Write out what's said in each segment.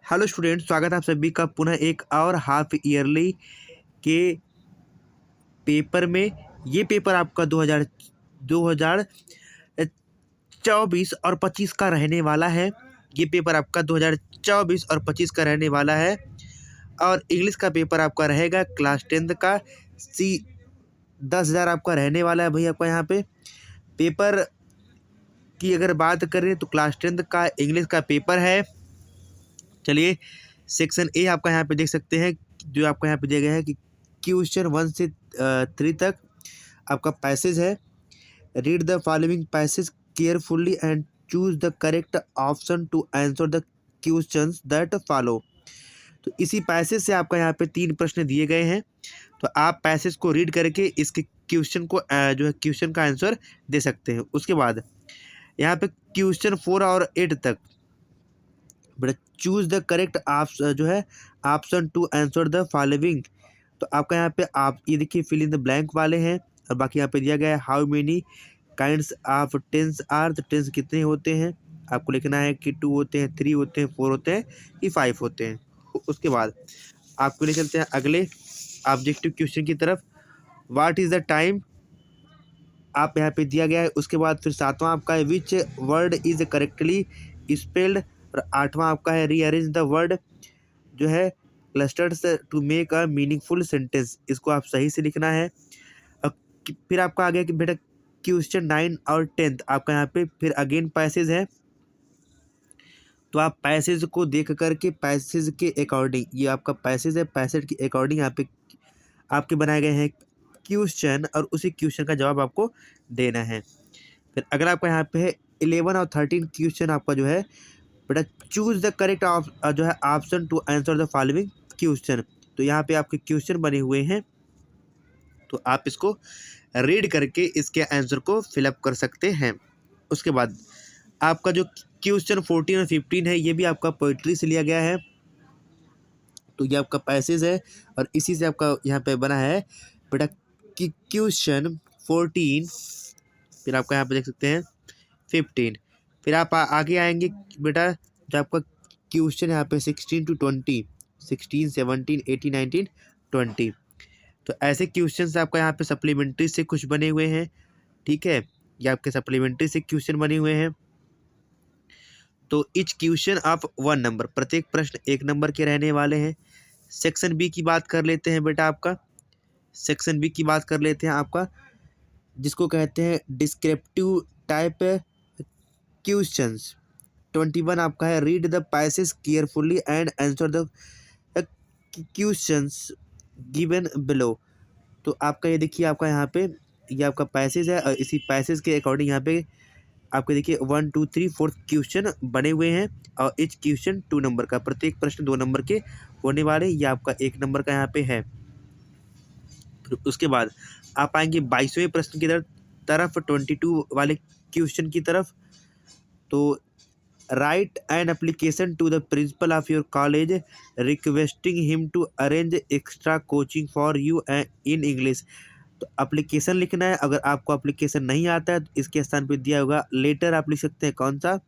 Hello student, स्वागत है आप सभी का पुनः एक और हाफ ईयरली के पेपर में। ये पेपर आपका 2024 और 25 का रहने वाला है। ये पेपर आपका 2024 और 25 का रहने वाला है। और इंग्लिश का पेपर आपका रहेगा क्लास 10th का सी 10,000 आपका रहने वाला है भाई। आपका यहाँ पे पेपर की अगर बात करें तो क्लास 10th का इंग्लिश का पेपर है। चलिए, सेक्शन ए आपका यहाँ पे देख सकते हैं, जो आपका यहाँ पे दिया गया है कि क्वेश्चन 1 से 3 तक आपका पैसेज है। Read the following passage carefully and choose the correct option to answer the questions that follow. तो इसी पैसेज से आपका यहाँ पे 3 प्रश्न दिए गए हैं। तो आप पैसेज को रीड करके इसके क्वेश्चन को जो है क्वेश्चन का आंसर दे सकते हैं। उसके बाद यहाँ पे क्वेश्चन 4 और 8 तक बेटा चूज द करेक्ट जो है option to answer the following. तो आपका यहाँ पे आप ये देखिए फिल इन द ब्लैंक वाले हैं। और बाकी यहाँ पे दिया गया है how many kinds of tense are. तो टेंस कितने होते हैं आपको लिखना है कि 2 होते हैं, 3 होते हैं, 4 होते हैं कि 5 होते हैं। उसके बाद आपको ले चलते हैं अगले ऑब्जेक्टिव क्वेश्चन की तरफ। व्हाट इज द टाइम आप यहाँ पे दिया गया है। उसके बाद फिर 7वां आपका है which word is correctly spelled. और 8वां आपका है रीअरेंज द वर्ड जो है clusters to make a meaningful sentence. इसको आप सही से लिखना है। और फिर आपका आ गया कि बेटा क्वेश्चन 9 और 10 आपका यहाँ पे फिर अगेन पैसेज है। तो आप पैसेज को देख करके पैसेज के अकॉर्डिंग, ये आपका पैसेज है, पैसेज के अकॉर्डिंग यहाँ पे आपके बनाए गए हैं क्वेश्चन और उसी क्वेश्चन का जवाब आपको देना है। फिर अगला आपका यहाँ पे है 11 और 13 क्वेश्चन आपका जो है बेटा चूज द करेक्ट जो है option to answer the following question. तो यहाँ पे आपके क्वेश्चन बने हुए हैं, तो आप इसको रीड करके इसके आंसर को फिलअप कर सकते हैं। उसके बाद आपका जो क्वेश्चन 14 और 15 है, ये भी आपका पोइट्री से लिया गया है। तो ये आपका पैसेज है और इसी से आपका यहाँ पे बना है बेटा कि क्वेश्चन 14। फिर आपका यहाँ पे देख सकते हैं 15। फिर आप आगे आएंगे बेटा, जो आपका क्वेश्चन यहाँ पे 16 to 20, 16, 17, 18, 19, 20। तो ऐसे क्वेश्चन आपका यहाँ पे सप्लीमेंट्री से कुछ बने हुए हैं। ठीक है, ये आपके सप्लीमेंट्री से क्वेश्चन बने हुए हैं। तो इच क्वेश्चन ऑफ 1 नंबर, प्रत्येक प्रश्न 1 नंबर के रहने वाले हैं। सेक्शन बी की बात कर लेते हैं बेटा। आपका सेक्शन बी की बात कर लेते हैं आपका, जिसको कहते हैं डिस्क्रिप्टिव टाइप क्वेश्चंस। 21 आपका है read the passage carefully and answer the questions given below. तो आपका ये देखिए, आपका यहाँ पे ये आपका पैसेज है और इसी पैसेज के अकॉर्डिंग यहाँ पे आपके देखिए 1, 2, 3, 4 क्वेश्चन बने हुए हैं। और इच क्वेश्चन 2 नंबर का, प्रत्येक प्रश्न 2 नंबर के होने वाले। ये आपका 1 नंबर का यहाँ पे है। फिर उसके बाद आप आएंगे 22वें प्रश्न की तरफ 22 वाले क्वेश्चन की तरफ। तो write an application to the principal of your college requesting him to arrange extra coaching for you in English. तो एप्लीकेशन लिखना है। अगर आपको एप्लीकेशन नहीं आता है तो इसके स्थान पे दिया होगा लेटर, आप लिख सकते हैं कौन सा,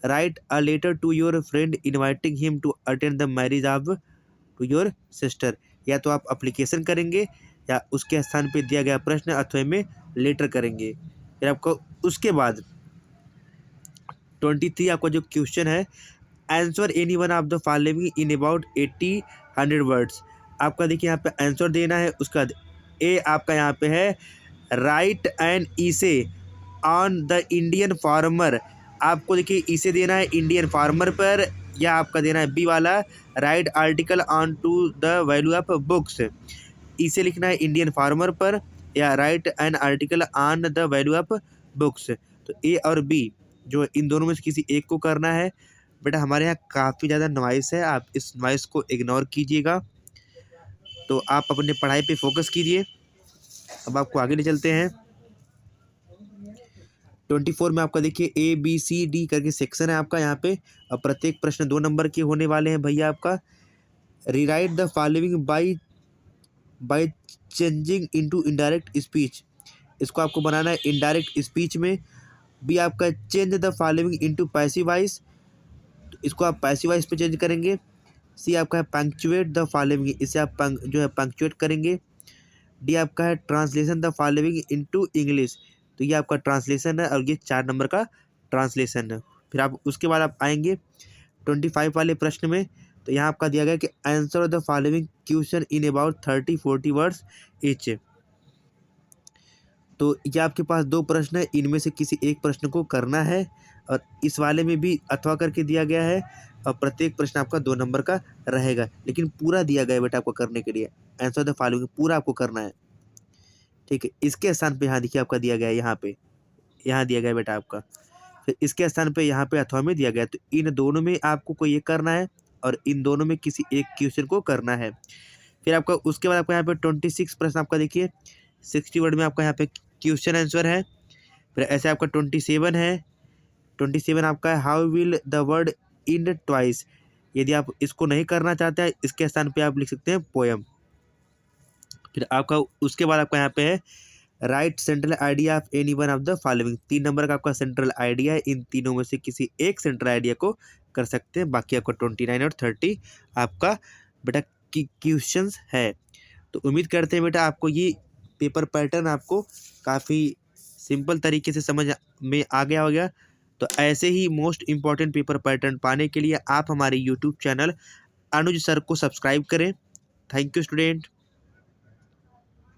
write a letter to your friend inviting him to attend the marriage of to your sister. या तो आप एप्लीकेशन करेंगे या उसके स्थान पे दिया गया प्रश्न अथवा में लेटर करेंगे। फिर आपको उसके बाद 23 आपका जो क्वेश्चन है answer any one of the following in about 80-100 words. आपका देखिए यहाँ पे आंसर देना है। उसका ए आपका यहाँ पे है राइट एन इसे ऑन द इंडियन फार्मर। आपको देखिए इसे देना है इंडियन फार्मर पर, या आपका देना है बी वाला write article on to the value of books. इसे लिखना है इंडियन फार्मर पर, या write an article on the value of books. तो ए और बी जो इन दोनों में से किसी एक को करना है। बेटा हमारे यहाँ काफ़ी ज़्यादा नॉइस है, आप इस नॉइस को इग्नोर कीजिएगा। तो आप अपने पढ़ाई पे फोकस कीजिए। अब आपको आगे ले चलते हैं। 24 में आपका देखिए ए बी सी डी करके सेक्शन है आपका यहाँ पे। अब प्रत्येक प्रश्न 2 नंबर के होने वाले हैं भैया। आपका rewrite the following by changing into indirect speech. इसको आपको बनाना है इनडायरेक्ट स्पीच में। बी आपका change the following into passive voice. इसको आप पैसिव वॉइस पे चेंज करेंगे। सी आपका है पंक्चुएट द फॉलोइंग, इसे आप जो है पंक्चुएट करेंगे। डी आपका है translation the following into English, तो ये आपका ट्रांसलेशन है और ये 4 नंबर का ट्रांसलेशन है। फिर आप उसके बाद आप आएंगे 25 वाले प्रश्न में। तो यहाँ आपका दिया गया कि answer the following question in about 30-40 words each. तो ये आपके पास 2 प्रश्न है, इनमें से किसी एक प्रश्न को करना है और इस वाले में भी अथवा करके दिया गया है और प्रत्येक प्रश्न आपका 2 नंबर का रहेगा, लेकिन पूरा दिया गया है बेटा आपको करने के लिए। आंसर द फॉलोइंग पूरा आपको करना है, ठीक है। इसके स्थान पे यहाँ देखिए आपका दिया गया है, यहाँ पे यहाँ दिया गया है बेटा आपका। फिर इसके स्थान पे यहाँ पे अथवा में दिया गया है, तो इन दोनों में आपको कोई एक करना है और इन दोनों में किसी एक क्वेश्चन को करना है। फिर आपका उसके बाद आपका यहाँ पे 26 प्रश्न आपका देखिए 60 वर्ड में आपका यहाँ पे क्वेश्चन आंसर है। फिर ऐसे आपका 27 है, 27 आपका है how will the word in twice. यदि आप इसको नहीं करना चाहते हैं, इसके स्थान पे आप लिख सकते हैं पोएम। फिर आपका उसके बाद आपका यहाँ पे है right central idea of any one of the following. 3 number का आपका सेंट्रल आइडिया है, इन तीनों में से किसी एक सेंट्रल आइडिया को कर सकते हैं। बाकी आपका 29 और 30 आपका बेटा की क्वेश्चंस है। तो उम्मीद करते हैं बेटा आपको ये पेपर पैटर्न आपको काफ़ी सिंपल तरीके से समझ में आ गया होगा। तो ऐसे ही मोस्ट इम्पॉर्टेंट पेपर पैटर्न पाने के लिए आप हमारे यूट्यूब चैनल अनुज सर को सब्सक्राइब करें। Thank you student.